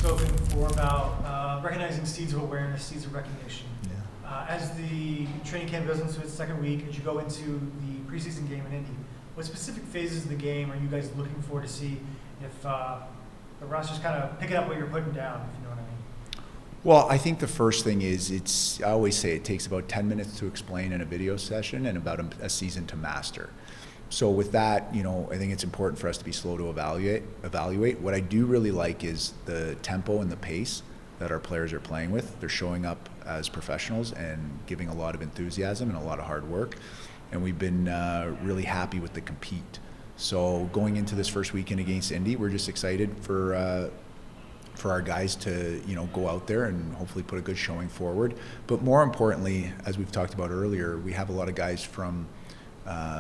spoken before about recognizing seeds of awareness, seeds of recognition. Yeah. As the training camp goes into its second week, as you go into the preseason game in Indy, what specific phases of the game are you guys looking for to see if the roster's kind of picking up what you're putting down, if you know what I mean? Well, I think the first thing is I always say it takes about 10 minutes to explain in a video session and about a season to master. So with that, I think it's important for us to be slow to evaluate. What I do really like is the tempo and the pace that our players are playing with. They're showing up as professionals and giving a lot of enthusiasm and a lot of hard work. And we've been really happy with the compete. So going into this first weekend against Indy, we're just excited for our guys to go out there and hopefully put a good showing forward. But more importantly, as we've talked about earlier, we have a lot of guys from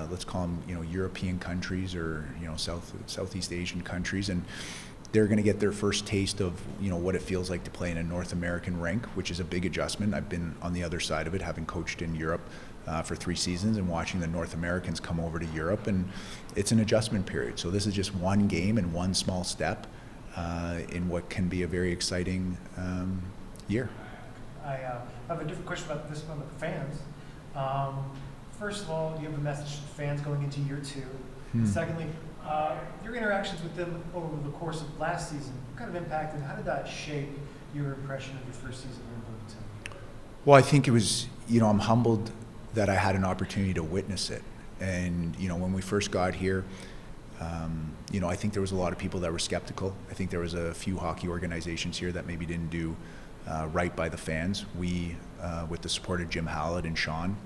let's call them European countries or Southeast Asian countries, and they're going to get their first taste of what it feels like to play in a North American rink, which is a big adjustment. I've been on the other side of it, having coached in Europe for 3 seasons and watching the North Americans come over to Europe, and it's an adjustment period. So this is just one game and one small step in what can be a very exciting year. I have a different question about this one with the fans. First of all, you have a message to fans going into year 2. Secondly, your interactions with them over the course of last season, what kind of impact and how did that shape your impression of your first season in Bloomington? Well, I think it was, I'm humbled that I had an opportunity to witness it. And, when we first got here, I think there was a lot of people that were skeptical. I think there was a few hockey organizations here that maybe didn't do right by the fans. We, with the support of Jim Hallett and Sean,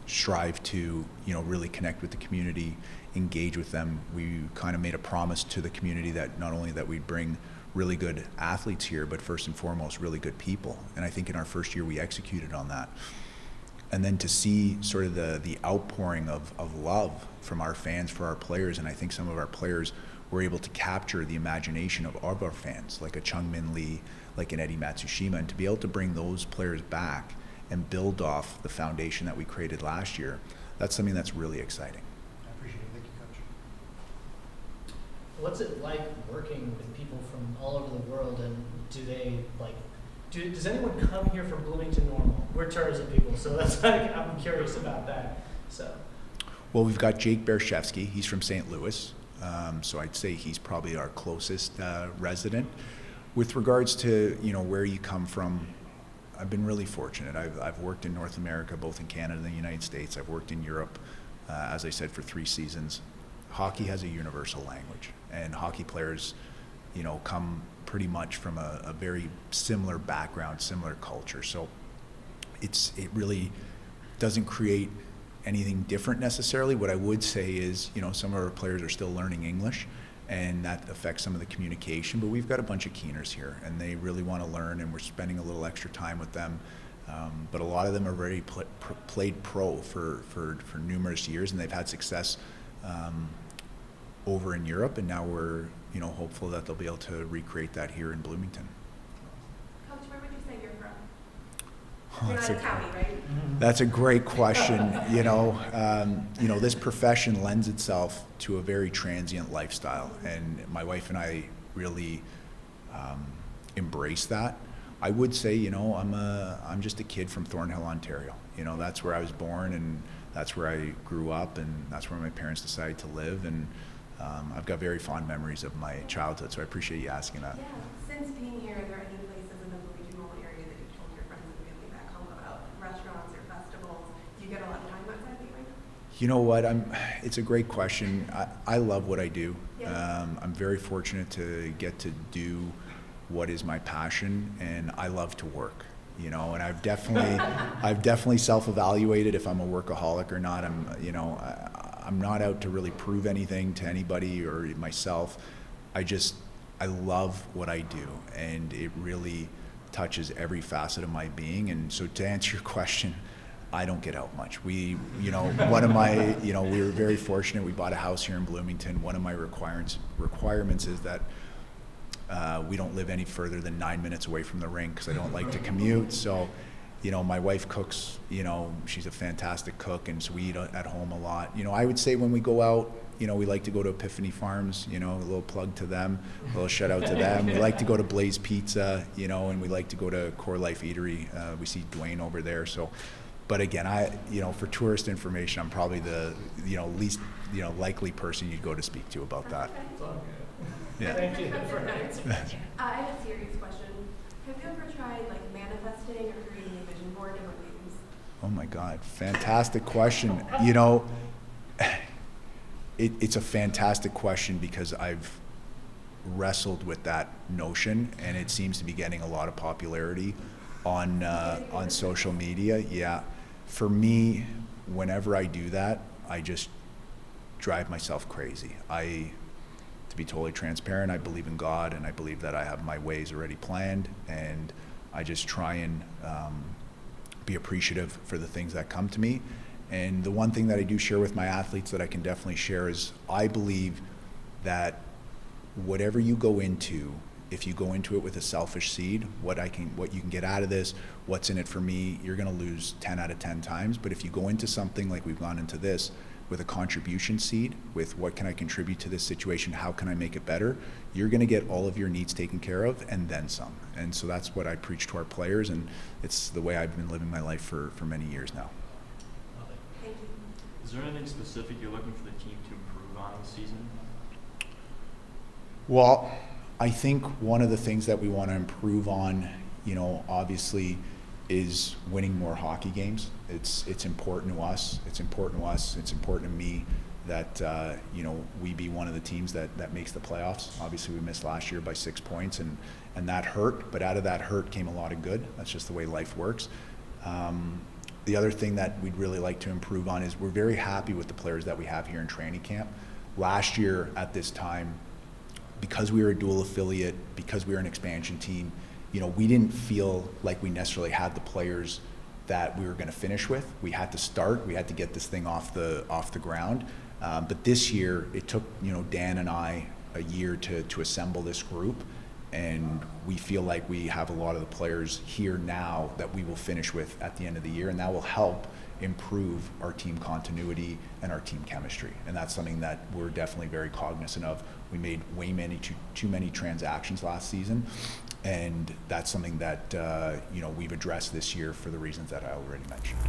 strive to really connect with the community, engage with them. We kind of made a promise to the community that not only that we'd bring really good athletes here, but first and foremost really good people. And I think in our first year we executed on that. And then to see sort of the outpouring of love from our fans for our players, and I think some of our players were able to capture the imagination of our fans, like a Chung Min Lee, like an Eddie Matsushima, and to be able to bring those players back and build off the foundation that we created last year, that's something that's really exciting. I appreciate it. Thank you, Coach. What's it like working with people from all over the world, and does anyone come here from Bloomington normal? We're tourism people, so that's I'm curious about that. So, well, we've got Jake Bershevsky. He's from St. Louis, so I'd say he's probably our closest resident. With regards to where you come from, I've been really fortunate. I've worked in North America, both in Canada and the United States. I've worked in Europe, as I said, for 3 seasons. Hockey has a universal language, and hockey players, come pretty much from a very similar background, similar culture. So it really doesn't create anything different necessarily. What I would say is, some of our players are still learning English, and that affects some of the communication, but we've got a bunch of keeners here and they really want to learn, and we're spending a little extra time with them. But a lot of them have already played pro for numerous years, and they've had success over in Europe, and now we're hopeful that they'll be able to recreate that here in Bloomington. Coach, where would you say you're from? You're not a county, right? That's a great question. This profession lends itself to a very transient lifestyle, and my wife and I really embrace that. I would say, I'm just a kid from Thornhill, Ontario. That's where I was born, and that's where I grew up, and that's where my parents decided to live, and I've got very fond memories of my childhood, so I appreciate you asking that. Yeah. Since being here, are there any places in the regional area that you've told your friends and family back home about, restaurants or festivals? Do you get a lot of time outside the arena? You know what? It's a great question. I love what I do. Yeah. I'm very fortunate to get to do what is my passion, and I love to work. And I've definitely self-evaluated if I'm a workaholic or not. I'm not out to really prove anything to anybody or myself. I love what I do, and it really touches every facet of my being. And so to answer your question, I don't get out much. We were very fortunate. We bought a house here in Bloomington. One of my requirements is that we don't live any further than 9 minutes away from the rink, because I don't like to commute. So, my wife cooks, she's a fantastic cook, and so we eat at home a lot. I would say when we go out, you know, we like to go to Epiphany Farms, you know, a little plug to them, a little shout out to them. We like to go to Blaze Pizza, you know, and we like to go to Core Life Eatery. We see Dwayne over there. So, but again, you know, for tourist information, I'm probably the, you know, least, you know, likely person you'd go to speak to about that. It's all good. Yeah. Thank you for answering. I have a serious question. Have you ever tried like manifesting or creating a vision board in your games? Oh my God, fantastic question. You know, it's a fantastic question because I've wrestled with that notion, and it seems to be getting a lot of popularity on social media. Yeah, for me, whenever I do that, I just drive myself crazy. To be totally transparent, I believe in God, and I believe that I have my ways already planned, and I just try and be appreciative for the things that come to me. And the one thing that I do share with my athletes that I can definitely share is I believe that whatever you go into, if you go into it with a selfish seed, what you can get out of this, what's in it for me, you're going to lose 10 out of 10 times. But if you go into something like we've gone into this with a contribution seed, with what can I contribute to this situation, how can I make it better, you're going to get all of your needs taken care of and then some. And so that's what I preach to our players, and it's the way I've been living my life for many years now. Thank you. Is there anything specific you're looking for the team to improve on this season? Well, I think one of the things that we want to improve on, you know, obviously, is winning more hockey games. It's important to us. It's important to us. It's important to me that you know, we be one of the teams that makes the playoffs. Obviously, we missed last year by 6 points, and that hurt. But out of that hurt came a lot of good. That's just the way life works. The other thing that we'd really like to improve on is we're very happy with the players that we have here in training camp. Last year at this time, because we were a dual affiliate, because we were an expansion team, you know, we didn't feel like we necessarily had the players that we were going to finish with. We had to start. We had to get this thing off the ground. But this year, it took, you know, Dan and I a year to assemble this group, and we feel like we have a lot of the players here now that we will finish with at the end of the year, and that will help improve our team continuity and our team chemistry. And that's something that we're definitely very cognizant of. We made too many transactions last season, and that's something that you know, we've addressed this year for the reasons that I already mentioned.